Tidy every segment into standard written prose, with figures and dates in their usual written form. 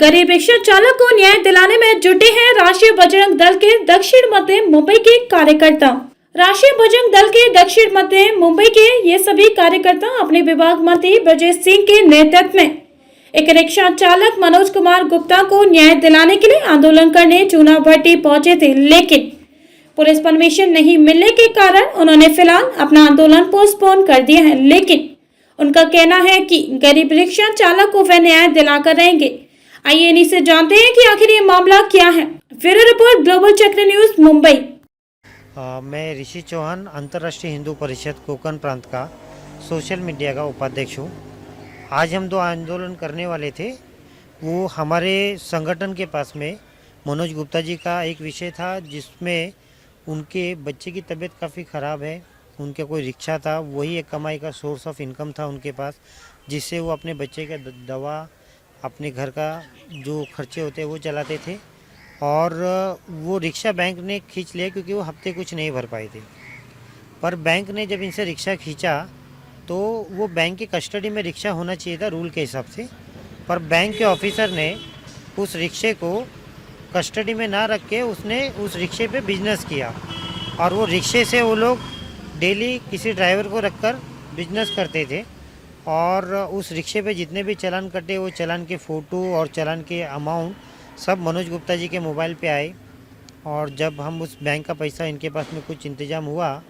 गरीब रिक्शा चालक को न्याय दिलाने में जुटे हैं राष्ट्रीय बजरंग दल के दक्षिण मध्य मुंबई के कार्यकर्ता। राष्ट्रीय बजरंग दल के दक्षिण मध्य मुंबई के ये सभी कार्यकर्ता अपने विभाग मंत्री ब्रजेश सिंह के नेतृत्व में एक रिक्शा चालक मनोज कुमार गुप्ता को न्याय दिलाने के लिए आंदोलन करने चुनाभट्टी पहुंचे थे, लेकिन पुलिस परमिशन नहीं मिलने के कारण उन्होंने फिलहाल अपना आंदोलन पोस्टपोन कर दिया है। लेकिन उनका कहना है कि गरीब रिक्शा चालक को वे न्याय दिलाकर रहेंगे। आइए इन्हीं से जानते हैं कि आखिर ये मामला क्या है। ब्यूरो रिपोर्ट, ग्लोबल चक्र न्यूज, मुंबई। मैं ऋषि चौहान, अंतर्राष्ट्रीय हिंदू परिषद कोंकण प्रांत का सोशल मीडिया का उपाध्यक्ष हूँ। आज हम दो आंदोलन करने वाले थे। वो हमारे संगठन के पास में मनोज गुप्ता जी का एक विषय था, जिसमें उनके बच्चे की तबीयत काफ़ी ख़राब है। उनका कोई रिक्शा था, वही एक कमाई का सोर्स ऑफ इनकम था उनके पास, जिससे वो अपने बच्चे का दवा, अपने घर का जो खर्चे होते हैं वो चलाते थे। और वो रिक्शा बैंक ने खींच लिया क्योंकि वो हफ्ते कुछ नहीं भर पाए थे। पर बैंक ने जब इनसे रिक्शा खींचा तो वो बैंक की कस्टडी में रिक्शा होना चाहिए था रूल के हिसाब से, पर बैंक के ऑफिसर ने उस रिक्शे को कस्टडी में ना रख के उसने उस रिक्शे पे बिजनेस किया। और वो रिक्शे से वो लोग डेली किसी ड्राइवर को रखकर बिजनेस करते थे। और उस रिक्शे पे जितने भी चालान कटे, वो चालान के फ़ोटो और चालान के अमाउंट सब मनोज गुप्ता जी के मोबाइल पे आए। और जब हम उस बैंक का पैसा, इनके पास में कुछ इंतज़ाम हुआ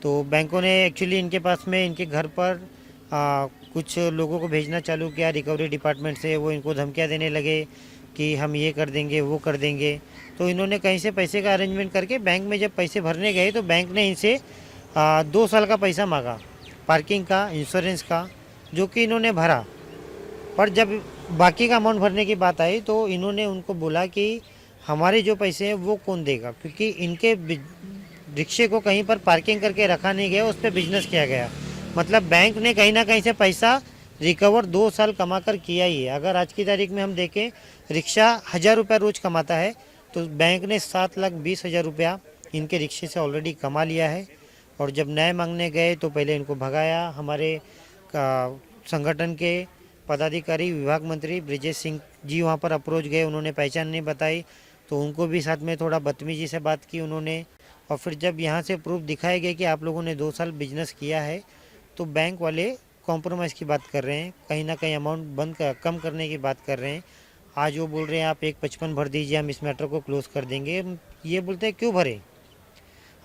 तो बैंकों ने एक्चुअली इनके पास में, इनके घर पर कुछ लोगों को भेजना चालू किया रिकवरी डिपार्टमेंट से। वो इनको धमकियाँ देने लगे कि हम ये कर देंगे, वो कर देंगे। तो इन्होंने कहीं से पैसे का अरेंजमेंट करके बैंक में जब पैसे भरने गए तो बैंक ने इनसे 2 साल का पैसा मांगा, पार्किंग का, इंश्योरेंस का, जो कि इन्होंने भरा। पर जब बाकी का अमाउंट भरने की बात आई तो इन्होंने उनको बोला कि हमारे जो पैसे हैं वो कौन देगा, क्योंकि इनके रिक्शे को कहीं पर पार्किंग करके रखा नहीं गया, उस पर बिजनेस किया गया। मतलब बैंक ने कहीं ना कहीं से पैसा रिकवर 2 साल कमा कर किया ही है। अगर आज की तारीख में हम देखें, रिक्शा 1000 रुपया रोज़ कमाता है, तो बैंक ने 7,20,000 रुपया इनके रिक्शे से ऑलरेडी कमा लिया है। और जब न्याय मांगने गए तो पहले इनको भगाया। हमारे संगठन के पदाधिकारी, विभाग मंत्री ब्रजेश सिंह जी वहाँ पर अप्रोच गए, उन्होंने पहचान नहीं बताई तो उनको भी साथ में थोड़ा बदतमीजी से बात की उन्होंने। और फिर जब यहाँ से प्रूफ दिखाए गए कि आप लोगों ने 2 साल बिजनेस किया है, तो बैंक वाले कॉम्प्रोमाइज़ की बात कर रहे हैं, कहीं ना कहीं अमाउंट कम करने की बात कर रहे हैं। आज वो बोल रहे हैं आप 1,55 भर दीजिए, हम इस मैटर को क्लोज़ कर देंगे। ये बोलते हैं क्यों भरे,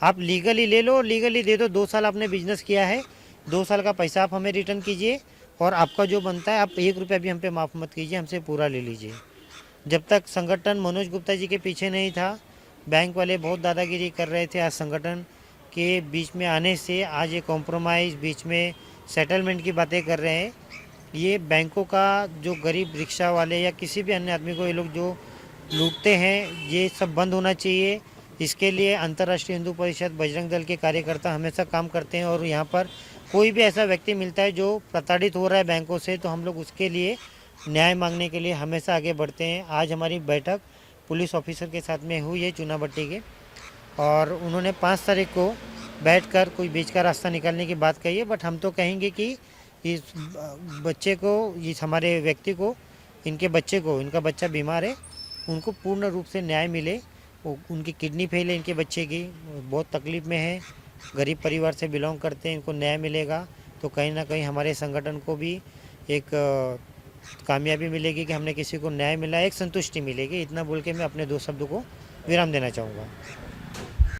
आप लीगली ले लो, लीगली दे दो। 2 साल आपने बिजनेस किया है, 2 साल का पैसा आप हमें रिटर्न कीजिए, और आपका जो बनता है आप 1 रुपया भी हम पे माफ़ मत कीजिए, हमसे पूरा ले लीजिए। जब तक संगठन मनोज गुप्ता जी के पीछे नहीं था, बैंक वाले बहुत दादागिरी कर रहे थे। आज संगठन के बीच में आने से आज ये कॉम्प्रोमाइज़, बीच में सेटलमेंट की बातें कर रहे हैं। ये बैंकों का जो गरीब रिक्शा वाले या किसी भी अन्य आदमी को ये लोग जो लूटते हैं, ये सब बंद होना चाहिए। इसके लिए अंतर्राष्ट्रीय हिंदू परिषद, बजरंग दल के कार्यकर्ता हमेशा काम करते हैं। और यहाँ पर कोई भी ऐसा व्यक्ति मिलता है जो प्रताड़ित हो रहा है बैंकों से, तो हम लोग उसके लिए न्याय मांगने के लिए हमेशा आगे बढ़ते हैं। आज हमारी बैठक पुलिस ऑफिसर के साथ में हुई है चुनाभट्टी के, और उन्होंने 5 तारीख को बैठकर कोई बीच का रास्ता निकालने की बात कही है। बट हम तो कहेंगे कि इस बच्चे को, इस हमारे व्यक्ति को, इनके बच्चे को, इनका बच्चा बीमार है, उनको पूर्ण रूप से न्याय मिले। उनकी किडनी फेल है, इनके बच्चे की, बहुत तकलीफ़ में है, गरीब परिवार से बिलोंग करते हैं, इनको न्याय मिलेगा तो कहीं ना कहीं हमारे संगठन को भी एक कामयाबी मिलेगी कि हमने किसी को न्याय मिला, एक संतुष्टि मिलेगी। इतना बोल के मैं अपने 2 शब्दों को विराम देना चाहूँगा।